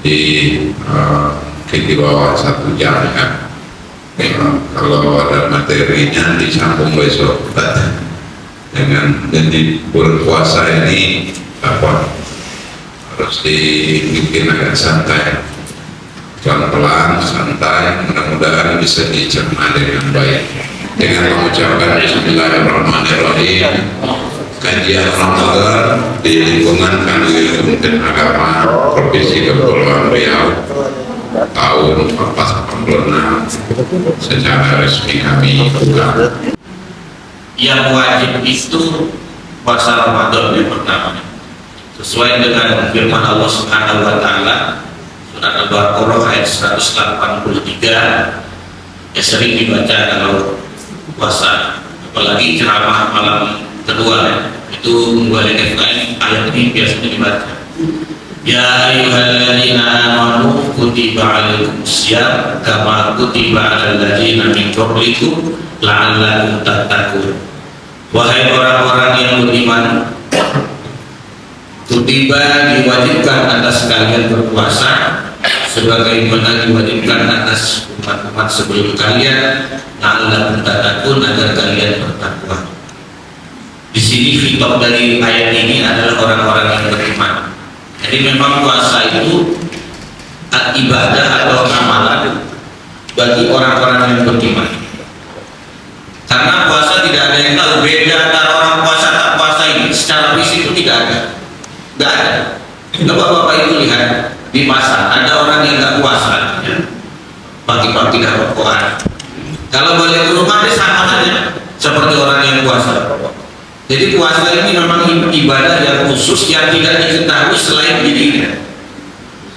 di mungkin di bawah 1 jam ya. Kalau ada materinya disambung besok dengan jadi berpuasa ini harus dibikin agak santai, pelan-pelan, santai, mudah-mudahan bisa dicerna dengan baik dengan mengucapkan Bismillahirrahmanirrahim. Kajian Ramadan di lingkungan Kanwil Kementerian Agama Provinsi Kepulauan Riau tahun 1486 secara resmi kami buka. Yang wajib itu puasa Ramadan yang pertama, sesuai dengan firman Allah Subhanahu wa taala surat Al-Baqarah ayat 183 yang sering dibaca kalau puasa, apalagi ceramah malam kedua itu membuat ayat ini biasanya dibaca. Ya ayyuhalladzina amanu kutiba 'alaikumusiyam kama kutiba 'alal ladzina min qablikum la'allakum tattaqun. Wahai orang-orang yang beriman, kutiba diwajibkan atas kalian berpuasa sebagaimana diwajibkan atas umat-umat sebelum kalian, la'allakum tattaqun, agar kalian bertakwa. Di sini khitab dari ayat ini adalah orang-orang yang beriman. Jadi memang puasa itu ibadah atau amalan bagi orang-orang yang beriman. Karena puasa tidak ada yang tahu beda antara orang puasa tak puasa ini secara fisik itu tidak ada, nggak ada. Coba bapak ibu lihat di pasar ada orang yang nggak puasa, ya, pagi-pagi tidak berpuasa. Kalau balik ke rumah dia sama saja seperti orang yang puasa. Jadi puasa ini memang ibadah yang khusus yang tidak diketahui selain dirinya.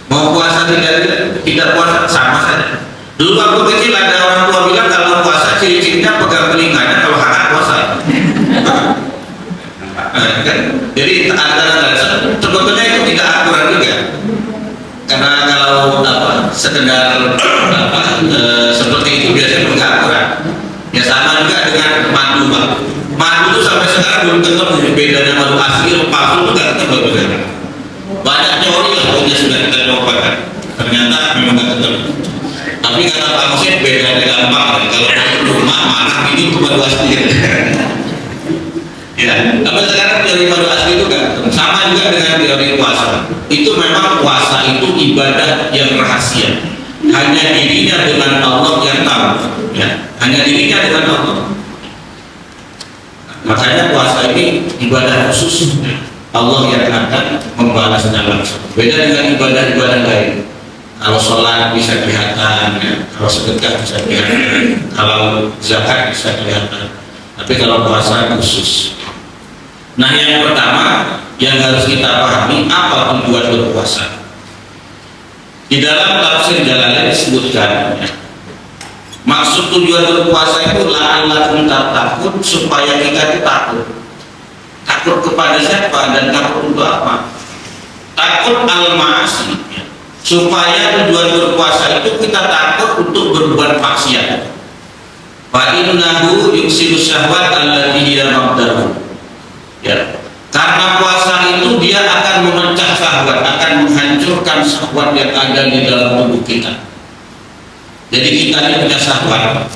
Mau puasa tidak puasa sama saja. Dulu waktu kecil ada orang tua bilang kalau puasa ciri-cirinya pegang telinganya, kalau hangat puasa. Kan? Jadi antara sebetulnya itu tidak akurat juga. Karena kalau sekedar seperti itu biasanya tidak akurat. Ya sama juga dengan madu, Pak. Madu itu sampai sekarang belum ketemu bedanya madu asli atau palsu, itu nggak ketemu. Banyak teori lah pokoknya sudah kita coba kan, ternyata memang nggak ketemu. Tapi kata Pak Musin bedanya gampang, kalau rumah marah ini madu asli. Ya, tapi sekarang teori madu asli itu kan sama juga dengan teori puasa. Itu memang puasa itu ibadah yang rahasia. Hanya dirinya dengan Allah yang tahu. Ya, hanya dirinya dengan Allah. Makanya puasa ini ibadah khusus, Allah yang akan membalasnya langsung. Beda dengan ibadah-ibadah lain. Kalau sholat bisa kelihatan, ya. Kalau sedekah bisa kelihatan, kalau zakat bisa kelihatan. Tapi kalau puasa khusus. Nah, yang pertama yang harus kita pahami, apa tujuan berpuasa. Di dalam tafsir Jalalain disebutkan, ya, maksud tujuan berpuasa itu la'allakum tattaqun, supaya kita takut. Takut kepada siapa dan takut untuk apa? Takut al-ma'asi, ya. Supaya tujuan berpuasa itu kita takut untuk berbuat maksiat. Fa innahu yuksiru syahwat allati hiya mabdahu. Ya. Karena puasa itu dia akan memecah syahwat, akan menghancurkan syahwat yang ada di dalam tubuh kita. Jadi kita ini punya syahwat,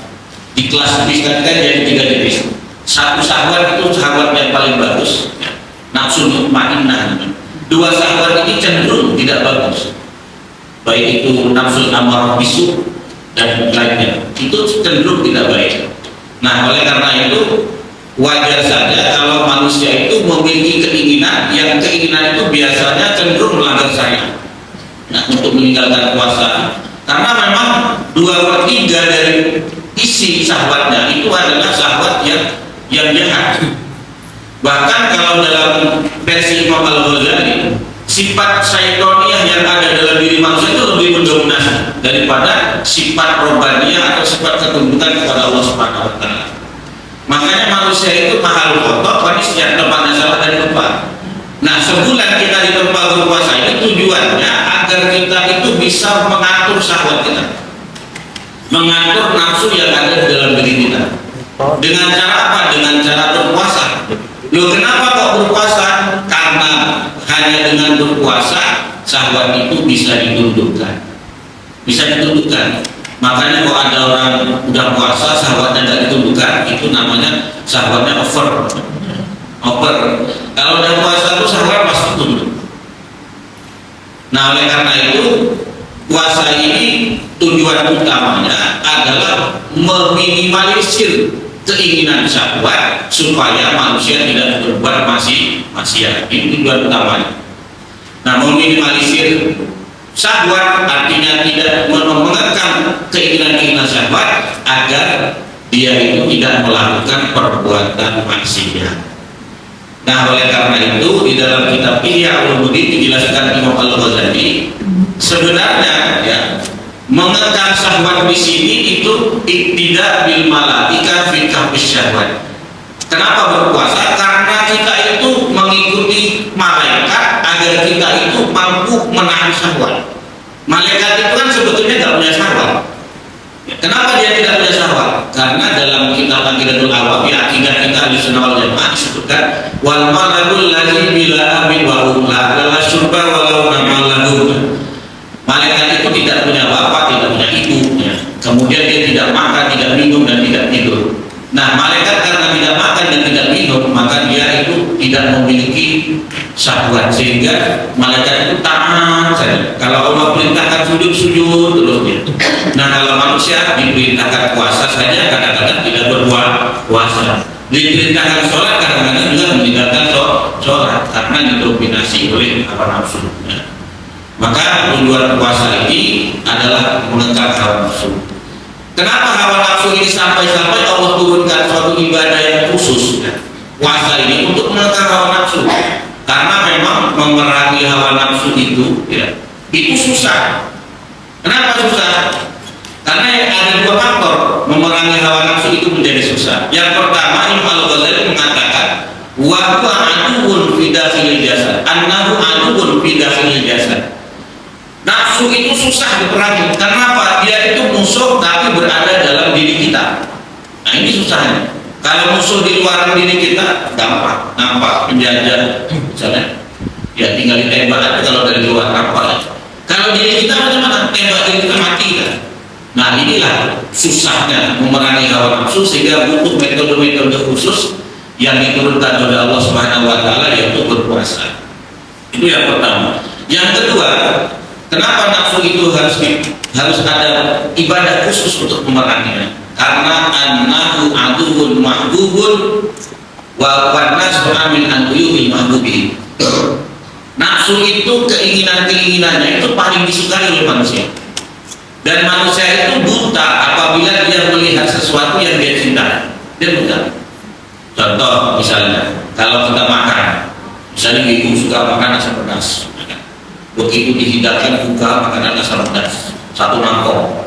diklasifikasikan jadi 3 jenis. Satu syahwat itu syahwat yang paling bagus, ya, nafsu mutmainnah. 2 syahwat ini cenderung tidak bagus, baik itu nafsu amarah bisu dan lainnya, itu cenderung tidak baik. Nah, oleh karena itu wajar saja kalau manusia itu memiliki keinginan, yang keinginan itu biasanya cenderung melanggar syariat. Nah, untuk meninggalkan puasa, karena memang 2/3 dari isi syahwatnya itu adalah syahwat yang jahat. Bahkan kalau dalam versi Imam Al-Ghazali, sifat syaitoniah yang ada dalam diri manusia itu lebih mendominasi daripada sifat rohaniah atau sifat ketundukan kepada Allah Subhanahu wa taala. Makanya manusia itu mahal kotor, manusia tempatnya salah dan lupa. Nah, sebulan kita di tempat berpuasa ini tujuannya agar kita itu bisa mengatur syahwat kita, mengatur nafsu yang ada di dalam diri kita. Dengan cara apa? Dengan cara berpuasa. Loh, kenapa kok berpuasa? Karena hanya dengan berpuasa syahwat itu bisa ditundukkan. Makanya kalau ada orang udah puasa syahwatnya tidak ditundukkan, itu namanya syahwatnya over. Kalau udah puasa itu syahwat pasti tunduk. Nah, oleh karena itu puasa ini tujuan utamanya adalah meminimalisir keinginan syahwat supaya manusia tidak berbuat maksiat. Ini tujuan utamanya. Nah, meminimalisir syahwat artinya tidak mengekang keinginan syahwat agar dia itu tidak melakukan perbuatan maksiat. Nah, oleh karena itu di dalam kitab Ihya Ulumuddin dijelaskan Imam Al-Ghazali sebenarnya ya mengekang syahwat di sini itu tidak bil malaika fi kahfis syahwat. Kenapa berpuasa? Karena kita itu mengikuti malaikat agar kita itu mampu menahan syahwat. Malaikat itu kan sebetulnya tidak punya syahwat. Kenapa dia tidak punya syahwat? Karena dalam kitab Aqidatul Awam, ya akidah kita Ahlussunnah wal Jamaah disebutkan wal malakul ladzi bila amin wa la syurba walau namalahu. Malaikat itu tidak punya bapak, tidak punya ibu, ya. Kemudian dia tidak makan, tidak minum dan tidak tidur. Nah, malaikat karena tidak makan dan tidak minum, maka dia itu tidak memiliki syahwat, sehingga malaikat itu tahan saja. Kalau Allah perintahkan sujud terus dia. Nah, kalau manusia diperintahkan puasa saja kadang-kadang tidak berpuasa. Diperintahkan sholat kadang-kadang juga meninggalkan sholat karena didominasi oleh hawa nafsu. Maka tujuan puasa ini adalah mengekang hawa nafsu. Kenapa hawa nafsu ini sampai-sampai Allah turunkan suatu ibadah yang khusus, ya? Puasa ini untuk mengekang hawa nafsu. Karena memang memerangi hawa nafsu itu, ya, itu susah. Kenapa susah? Karena ada dua faktor memerangi hawa nafsu itu menjadi susah. Yang pertama, Imam Al-Ghazali mengatakan, wa huwa aduwwun fi dakhilil jasad, annahu aduwwun fi dakhilil jasad. Nafsu itu susah diperangi. Kenapa? Dia itu musuh tapi berada dalam diri kita. Nah, ini susahnya. Kalau musuh di luar diri kita gampang, nampak penjajah misalnya, ya tinggal ditembak aja kalau dari luar nampak. Kalau diri kita macam-macam, tembak diri kita mati kan. Nah, inilah susahnya memerangi hawa nafsu, sehingga butuh metode-metode khusus yang diturunkan oleh Allah Subhanahu wa taala, yaitu berpuasa. Itu yang pertama. Yang kedua, kenapa nafsu itu harus ada ibadah khusus untuk memeranginya? Karena annahu aduwwun mahbubun wa nasu amin an uyubil mahbubi. Nafsu itu keinginannya itu paling disukai oleh manusia. Dan manusia itu buta apabila dia melihat sesuatu yang dia cintai. Dia buta. Contoh misalnya, kalau kita makan, misalnya ibu suka makan asam pedas. Begitu dihidangkan buka makanan asam pedas, satu mangkok,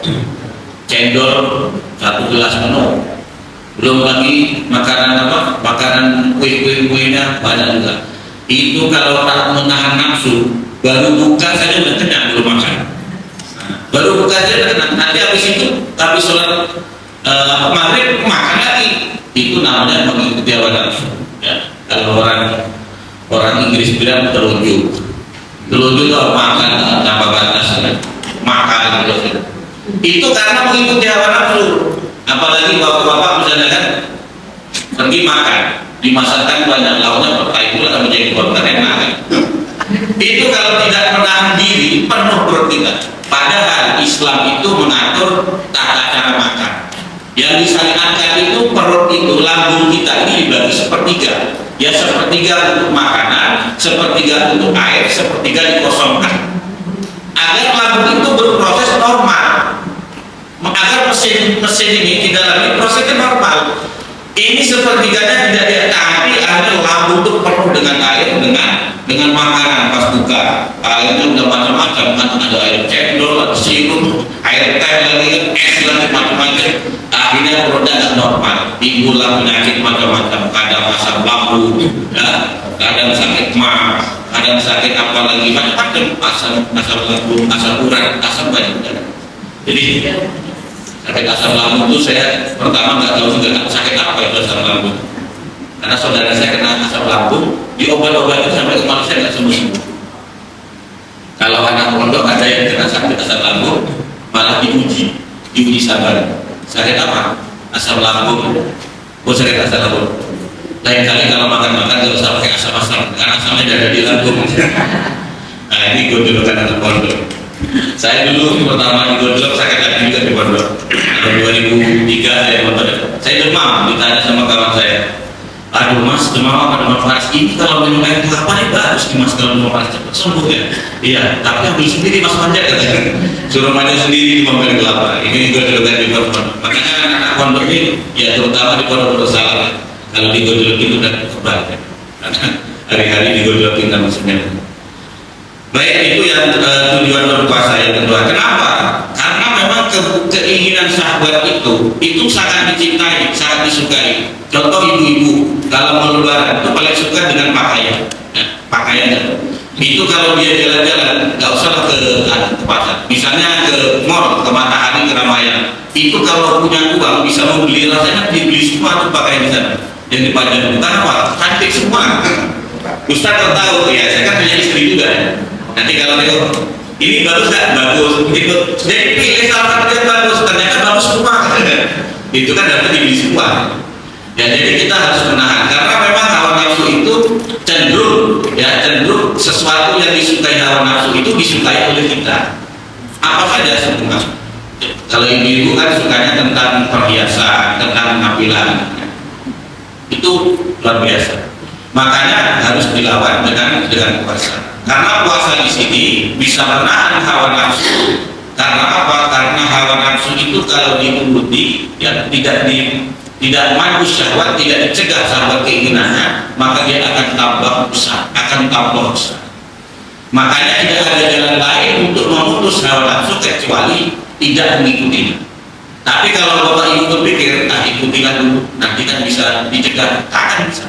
cendol satu gelas penuh, belum lagi makanan makanan kue-kuenya banyak juga. Itu kalau tak menahan nafsu, baru buka saja udah kenyang, belum makan. Baru buka saja udah kenyang. Nanti habis itu, habis sholat maghrib makan lagi. Itu namanya mengikuti hawa nafsu. Ya. Kalau orang Inggris bilang terunjuk. Dulu juga makan tanpa batas, makan terus. Itu karena mengikuti hawa nafsu. Apalagi bapak-bapak misalnya kan pergi makan, dimasakkan banyak lauknya, pertai pula sama jadi korban enak kan. Itu kalau tidak menahan diri penuh perut kita. Padahal Islam itu mengatur tata cara makan. Yang disyariatkan itu perut itu, lambung kita ini dibagi sepertiga. Ya, sepertiga untuk makanan, sepertiga untuk air, sepertiga dikosongkan agar lambung itu berproses normal, agar mesin ini di dalamnya prosesnya normal. Ini sepertiganya tidak diatasi, akhirnya lambung itu penuh dengan air, dengan makanan. Pas buka airnya udah macam-macam, kan ada air cendol, ada sirup, air teh lagi, es lagi, macam-macam. Akhirnya perutnya tidak normal, timbullah penyakit macam-macam, kadang asam lambung, ya, kadang sakit mah, kadang sakit apa lagi, macam-macam, asam lambung, asam urat, asam banyak. Jadi sakit asam lambung itu saya pertama nggak tahu juga sakit apa itu asam lambung, karena saudara saya kena asam lambung, diobat-obatin sampai kemarin saya nggak sembuh. Kalau anak pondok ada yang kena sakit asam lambung, malah diuji sabar. Sakit apa? Asam lambung. Oh, sakit asam lambung. Lain kali kalau makan-makan gak usah pakai asam-asam, karena asamnya ada di lambung. Nah, ini gue dulu kan anak pondok. Saya dulu pertama di Godlok sakit hati juga di pondok. Tahun 2003 saya pondok. Saya demam, ditanya sama kawan saya. Aduh mas, demam apa demam panas? Ini kalau minum air kelapa ini bagus nih mas, kalau demam panas cepat sembuh ya. Iya, tapi ambil sendiri mas manja katanya. Suruh manja sendiri minum air kelapa. Ini gue dulu kan di pondok. Makanya anak pondok ini, ya terutama di pondok salah. Kalau di Godlok itu udah kebal ya. Karena hari-hari di Godlok kita maksudnya. Baik, itu yang tujuan berpuasa yang kedua. Kenapa? Karena memang keinginan sahabat itu sangat dicintai, sangat disukai. Contoh ibu-ibu kalau mau lebaran itu paling suka dengan pakaian, pakaiannya. Itu kalau dia jalan-jalan nggak usah ke pasar, misalnya ke mall, ke Matahari, ke Ramayana. Itu kalau punya uang bisa membeli, rasanya dibeli semua tuh pakaian di sana. Yang dipajang bukan apa, cantik semua. Ustaz kau tahu ya, saya kan punya istri juga ya. Nanti kalau tengok ini bagus nggak? Bagus. Begitu. Jadi pilih salah satu yang bagus. Ternyata bagus semua. Itu kan dapat dibeli semua. Ya, jadi kita harus menahan karena memang hawa nafsu itu cenderung sesuatu yang disukai hawa nafsu itu disukai oleh kita. Apa saja semua. Kalau ibu-ibu kan sukanya tentang perhiasan, tentang penampilan. Itu luar biasa. Makanya harus dilawan dengan puasa. Karena puasa di sini bisa menahan hawa nafsu. Karena apa? Karena hawa nafsu itu kalau dituruti, ya tidak maju syahwat, tidak dicegah sahabat keinginannya, maka dia akan tambah besar, Makanya tidak ada jalan lain untuk memutus hawa nafsu kecuali tidak mengikutinya. Tapi kalau bapak ibu berpikir, ikutilah dulu, nanti kan bisa dicegah, takkan bisa.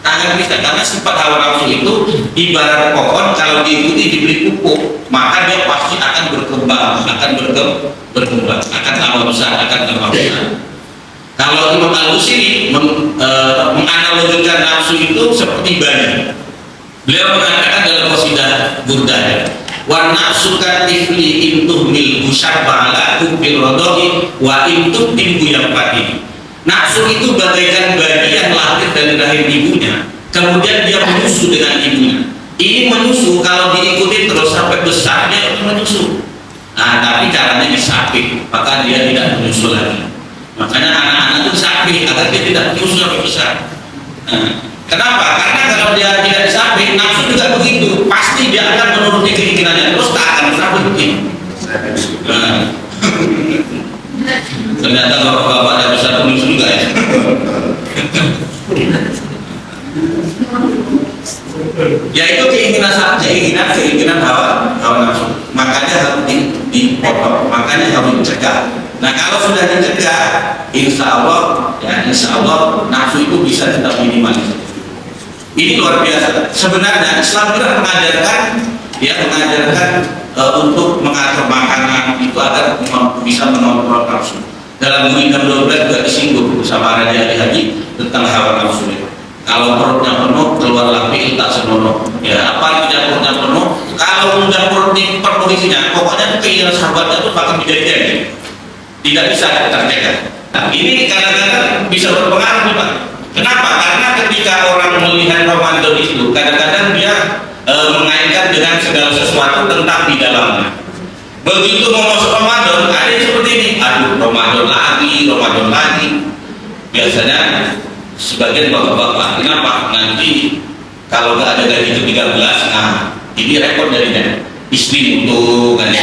Karena sifat hawa nafsu itu ibarat pohon, kalau diikuti diberi pupuk, maka dia pasti akan berkembang, akan tambah besar, Kalau Imam Al-Busiri menganalogikan nafsu itu seperti bayi. Beliau mengatakan dalam qasidah burdanya, wa nafsu katifli intuhmil musyabbahala bil radhi wa intubtibu yang pati. Nafsu itu bagaikan bayi yang lahir dari rahim ibunya, kemudian dia menyusu dengan ibunya. Ini menyusu kalau diikuti terus sampai besar dia akan menyusu. Nah, tapi caranya disapih, maka dia tidak menyusu lagi. Makanya anak-anak itu disapih agar dia tidak menyusu sampai besar. Nah, kenapa? Karena kalau dia tidak disapih, nafsu juga begitu. Pasti dia akan menuruti keinginannya terus, tak akan bisa berhenti. Ternyata bapak-bapak ada besar penyusu juga ya. Ya itu keinginan hawa nafsu. Makanya harus dipotong, makanya harus dicegah. Nah kalau sudah dicegah, insya Allah nafsu itu bisa tetap minimalis. Ini luar biasa. Sebenarnya Islam juga mengajarkan untuk mengatur makanan itu agar bisa mengontrol nafsu. Dalam Undang-Undang 12 juga disinggung sama Raja Haji tentang hawa nafsu itu. Kalau perutnya penuh, keluarlah fi'il tak senonoh. Ya, apa tidak perutnya penuh? Kalau udah perut dipenuhi isinya, pokoknya keinginan sahabatnya itu bakal menjadi tidak bisa tercegah. Nah, ini kadang-kadang bisa berpengaruh, Pak. Kenapa? Karena ketika orang melihat Ramadan itu, kadang-kadang dia mengaitkan dengan segala sesuatu tentang di dalamnya. Begitu mau masuk Ramadan, ada yang seperti ini. Aduh, Ramadan lagi. Biasanya sebagian bapak-bapak, kenapa? Nanti kalau nggak ada gaji ke-13, nah ini repot jadinya. Istri untuk gaji.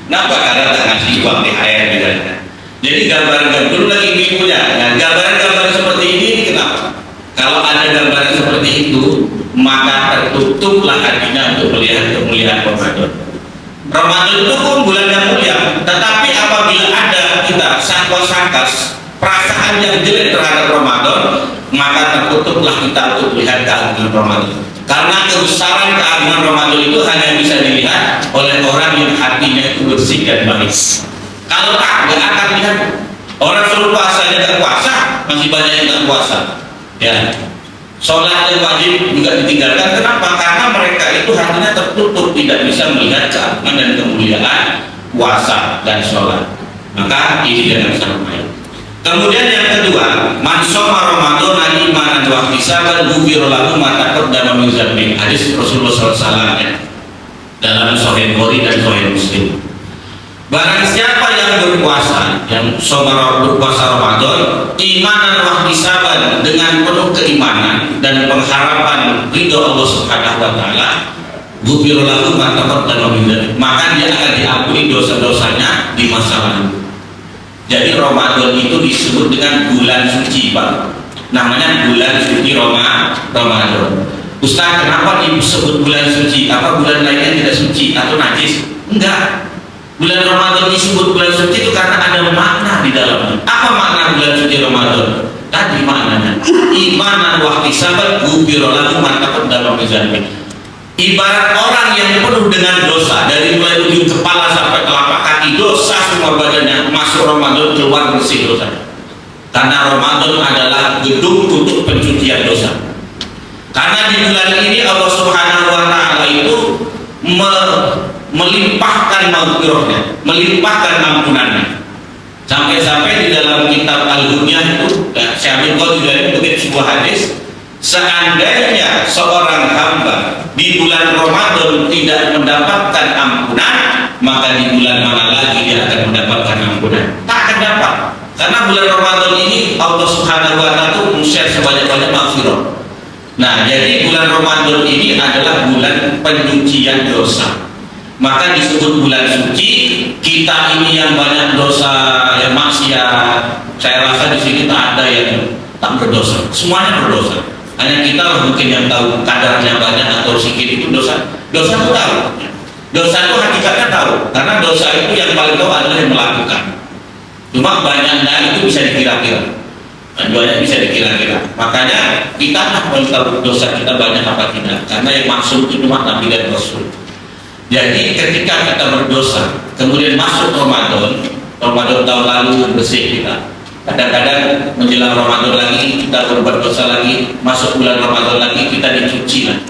Kenapa? Karena tak ngasih uang THR misalnya. Jadi gambaran dulu lagi minggunya. Nah, gambaran-gambaran seperti ini kenapa? Kalau ada gambaran seperti itu, maka tertutuplah hatinya untuk melihat kemuliaan Ramadan. Ramadan itu pun bulan yang mulia, tetapi apabila ada kita sangkos-sangkas perasaan yang jelek terhadap Ramadan, maka tertutuplah kita untuk melihat keagungan Ramadan. Karena kebesaran keagungan Ramadan itu hanya bisa dilihat oleh orang yang hatinya itu bersih dan baik. Kalau tak, nggak akan lihat. Orang suruh puasanya nggak puasa, masih banyak yang nggak puasa. Ya, Sholat yang wajib juga ditinggalkan. Kenapa? Karena mereka itu hatinya tertutup, tidak bisa melihat keagungan dan kemuliaan puasa dan sholat. Maka ini jangan sampai. Kemudian yang kedua, man shoma Ramadan imanan wa ihtisaban ghufira lahu ma taqaddama min dzambi. Hadis Rasulullah SAW ya, dalam Sahih Bukhari dan Sahih Muslim. Barang siapa yang berpuasa, yang berpuasa Ramadan, imanan wa ihtisaban, dengan penuh keimanan dan pengharapan ridho Allah Subhanahu wa taala, ghufira lahu ma taqaddama min dzambi, maka dia akan diampuni dosa-dosanya di masa lalu. Jadi Ramadan itu disebut dengan bulan suci, Pak. Namanya bulan suci Ramadan. Ustaz, kenapa disebut bulan suci? Apa bulan lainnya tidak suci atau najis? Enggak. Bulan Ramadan disebut bulan suci itu karena ada makna di dalamnya. Apa makna bulan suci Ramadan? Tadi maknanya imanan wa ihtisaban ghufira lahu ma taqaddama min dzambi. Ibarat orang yang penuh dengan dosa, dari mulai ujung kepala sampai telapak kaki dosa semua badannya, masuk Ramadan keluar bersih dosanya. Karena Ramadan adalah gedung untuk pencucian dosa. Karena di bulan ini Allah Subhanahu wa taala itu melimpahkan maghfirahnya, melimpahkan ampunannya. Sampai-sampai di dalam kitab Al-Ghunyah itu, Syekh Abdul Qadir mengutip sebuah hadis, seandainya seorang hamba di bulan Ramadan tidak mendapatkan ampunan, maka di bulan mana lagi dia akan mendapatkan ampunan? Tak akan dapat. Karena bulan Ramadan ini Allah Subhanahu wa taala itu share sebanyak-banyak maghfirah. Nah, jadi bulan Ramadan ini adalah bulan penyucian dosa. Maka disebut bulan suci. Kita ini yang banyak dosa, yang maksiat, saya rasa di sini tak ada yang tak berdosa. Semuanya berdosa. Hanya kita mungkin yang tahu kadarnya banyak atau sedikit itu dosa. Dosa itu tahu. Dosa itu hakikatnya tahu. Karena dosa itu yang paling tahu adalah yang melakukan. Cuma banyaknya itu bisa dikira-kira. Banyak bisa dikira-kira. Makanya kita tak tahu dosa kita banyak apa tidak. Karena yang maksud itu cuma Nabi dan Rasul. Jadi ketika kita berdosa, kemudian masuk Ramadan tahun lalu bersih kita. Kadang-kadang menjelang Ramadan lagi kita berbuat dosa lagi, masuk bulan Ramadan lagi kita dicuci lah,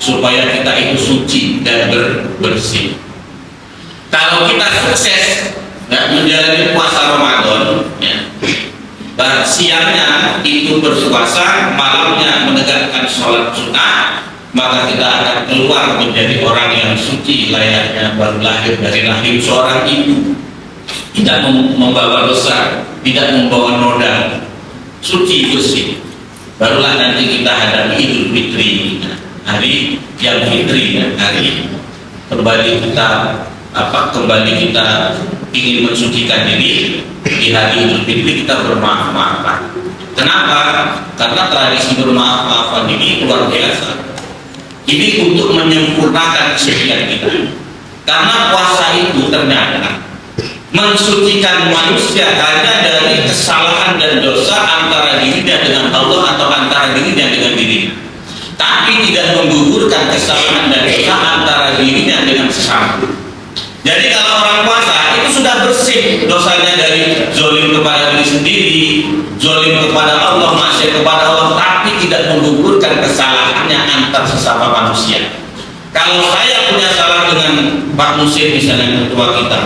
supaya kita itu suci dan bersih. Kalau kita sukses ya, menjalani puasa Ramadan, ya, siangnya itu berpuasa, malamnya menegakkan sholat sunnah, maka kita akan keluar menjadi orang yang suci layaknya baru lahir dari rahim seorang ibu. Tidak membawa dosa, tidak membawa noda, suci bersih. Barulah nanti kita hadapi Idul Fitri, hari yang fitri, hari kembali kita ingin mensucikan diri. Di hari Idul Fitri kita bermaaf-maafan. Kenapa? Karena tradisi bermaaf-maafan ini luar biasa. Ini untuk menyempurnakan kesucian kita. Karena puasa itu ternyata mensucikan manusia hanya dari kesalahan dan dosa antara dirinya dengan Allah atau antara dirinya dengan dirinya, tapi tidak menggugurkan kesalahan dan dosa antara dirinya dengan sesama. Jadi kalau orang puasa itu sudah bersih dosanya dari zolim kepada diri sendiri, zolim kepada Allah, maksiat kepada Allah, tapi tidak menggugurkan kesalahannya antar sesama manusia. Kalau saya punya salah dengan Pak Musir misalnya, ketua kita,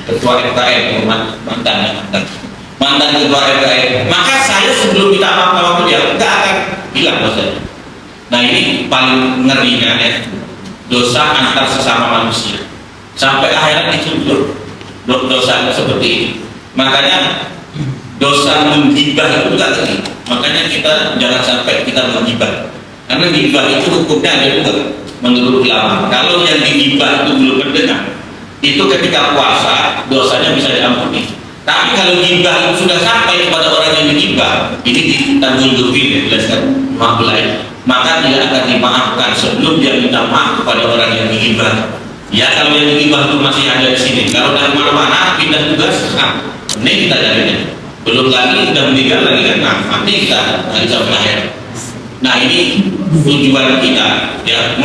ketua RKM, mantan ketua RKM, maka saya sebelum minta maaf sama dia nggak akan bilang dosanya. Nah ini paling ngerinya ya, dosa antar sesama manusia. Sampai akhirat dituntut dosa seperti ini. Makanya dosa menggibah itu enggak tadi. Makanya kita jangan sampai kita menggibah. Karena gibah itu hukumnya ada juga menurut ulama. Kalau yang digibah itu belum terdengar, itu ketika puasa dosanya bisa diampuni. Tapi kalau gibah itu sudah sampai kepada orang yang digibah, ini ditanggung dupin, dijelaskan maaf lain, maka tidak akan dimaafkan sebelum dia minta maaf kepada orang yang digibah. Ya kalau yang digibah itu masih ada di sini, kalau dari mana-mana pindah tugas, ini kita jadinya. Belum lagi sudah meninggal lagi kan, nanti kita sampai akhir. Nah ini tujuan kita ya,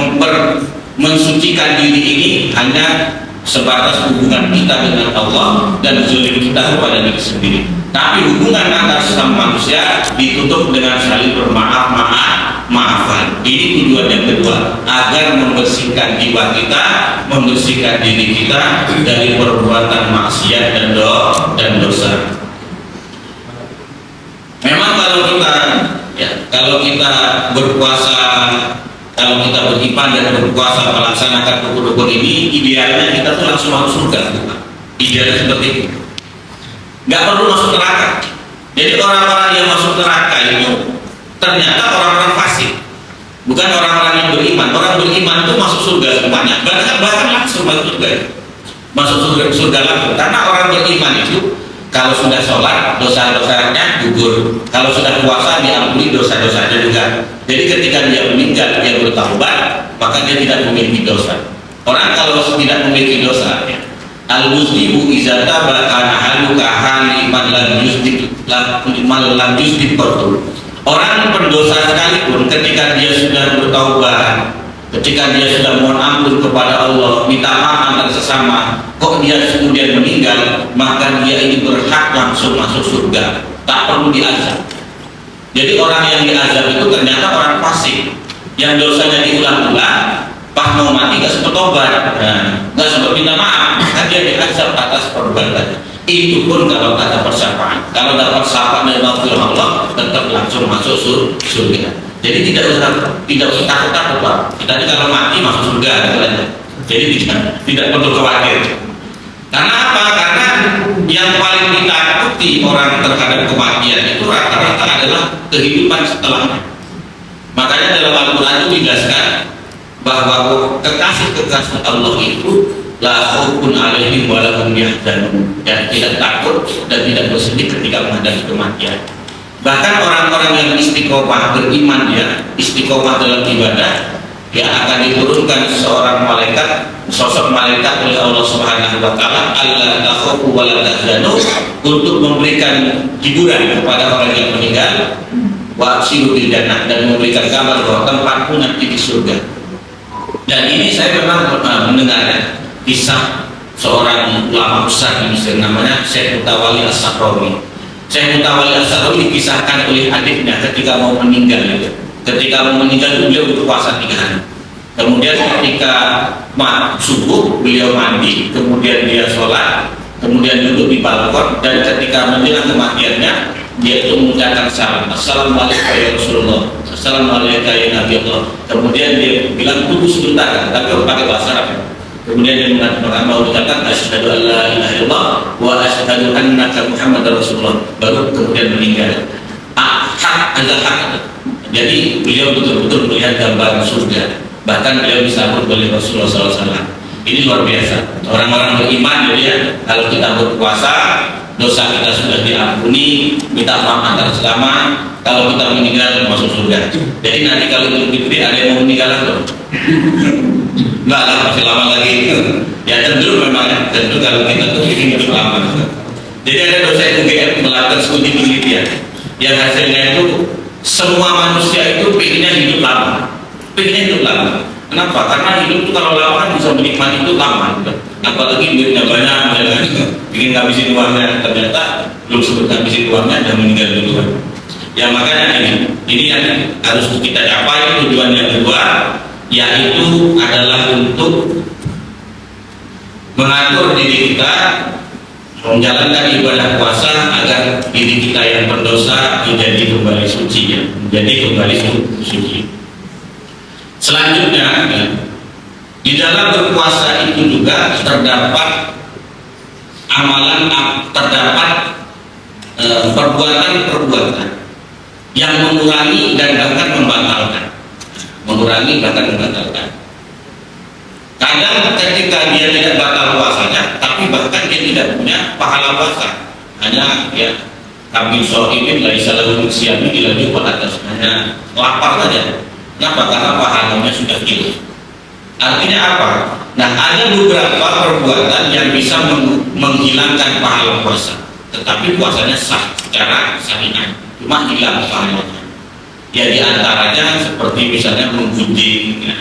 mensucikan diri ini hanya sebatas hubungan kita dengan Allah dan zulim kita kepada diri sendiri. Tapi hubungan antar sesama manusia ditutup dengan saling bermaaf-maaf, maafan. Ini tujuan yang kedua, agar membersihkan jiwa kita, membersihkan diri kita dari perbuatan maksiat dan dosa. Memang kalau kita berpuasa, kalau kita beriman dan berpuasa melaksanakan rukun-rukun ini, idealnya kita tuh langsung masuk surga. Idealnya seperti itu. Nggak perlu masuk neraka. Jadi orang-orang yang masuk neraka itu ternyata orang-orang fasik, bukan orang-orang yang beriman. Orang beriman itu masuk surga semuanya, bahkan langsung masuk surga, surga langsung. Karena orang beriman itu kalau sudah sholat, dosa-dosanya gugur. Kalau sudah puasa, diampuni dosa-dosanya juga. Jadi ketika dia meninggal, dia bertaubat, maka dia tidak memiliki dosa. Orang kalau tidak memiliki dosa, al-muslimu iza taba kana haluka hali man lam yusdik qatl. Orang pendosa sekalipun ketika dia sudah bertaubat, ketika dia sudah mohon ampun kepada Allah, minta maaf antar sesama, kok dia kemudian meninggal, maka dia ini berhak langsung masuk surga, tak perlu diazab. Jadi orang yang diazab itu ternyata orang fasik yang dosanya diulang-ulang, pas mau mati gak sempat tobat, gak sempat minta maaf, maka dia diazab atas perbuatannya. Itu pun kalau tak dapat syafaat. Kalau dapat syafaat dari Allah, tetap langsung masuk surga. Jadi tidak usah takut-takut, Pak. Kita kalau mati masuk surga, jadi tidak perlu khawatir. Karena apa? Karena yang paling ditakuti orang terhadap kematian itu rata-rata adalah kehidupan setelahnya. Makanya dalam Al-Quran itu dijelaskan bahwa kekasih-kekasih Allah itu la khaufun alaihim wa la hum yahzanun, dan tidak takut dan tidak bersedih ketika menghadapi kematian. Bahkan orang-orang yang istiqomah beriman, istiqomah dalam ibadah, akan diturunkan seorang malaikat, sosok malaikat oleh Allah Subhanahu wa taala, alla takhafu wa la tahzanu, untuk memberikan hiburan kepada orang yang meninggal, wa abshiru bil jannah, dan memberikan kabar bahwa tempatmu nanti di surga. Dan ini saya memang mendengar kisah seorang ulama besar di Mesir, namanya Syekh Mutawalli As-Sahrawi. Syekh Mutawalli As-Sahrawi dikisahkan oleh adiknya ketika mau meninggal. Ketika mau meninggal beliau berpuasa 3 hari. Kemudian ketika subuh beliau mandi, kemudian dia sholat, kemudian duduk di balkon, dan ketika menjelang kematiannya dia itu mengucapkan salam, assalamualaikum ya Rasulullah, assalamualaikum ya Nabi Allah. Kemudian dia bilang tunggu sebentar, tapi pakai bahasa Arab. Kemudian dia mengucapkan asyhadu an la ilaha illallah wa asyhadu annaka Muhammadar Rasulullah, baru kemudian meninggal. Hak adalah hak. Jadi beliau betul-betul melihat gambaran surga. Bahkan beliau disambut oleh Rasulullah SAW. Ini luar biasa. Orang-orang beriman, jadi kalau kita berpuasa, dosa kita sudah diampuni, minta maaf antar selama. Kalau kita meninggal masuk surga. Jadi nanti kalau Idul Fitri ada yang mau meninggal atau enggak lah, masih lama lagi. Ya tentu memang, tentu kalau kita tuh ingin hidup lama. Jadi ada dosen UGM melakukan studi penelitian yang hasilnya itu semua manusia itu pengennya hidup lama. Pengennya hidup lama. Kenapa? Karena hidup itu kalau lama kan bisa menikmati itu lama. Apalagi duitnya banyak, ingin ngabisin uangnya, ternyata belum sempat ngabisin uangnya dan meninggal duluan. Ya makanya ini yang harus kita capai. Tujuan yang kedua yaitu adalah untuk mengatur diri kita, menjalankan ibadah puasa agar diri kita yang berdosa menjadi kembali suci, menjadi kembali suci. Selanjutnya, di dalam berpuasa itu juga terdapat amalan, terdapat perbuatan-perbuatan yang mengurangi dan bahkan membatalkan. Mengurangi bahkan membatalkan. Kadang ketika dia tidak batal puasanya, tapi bahkan dia tidak punya pahala puasa. Hanya kami sho'imin laisa lahu siyami ila jumat atas, hanya lapar saja. Kenapa? Karena pahalanya sudah hilang. Artinya apa? Nah, ada beberapa perbuatan yang bisa menghilangkan pahala puasa, tetapi puasanya sah secara syariat, cuma hilang pahalanya. Ya diantaranya seperti misalnya menggunting,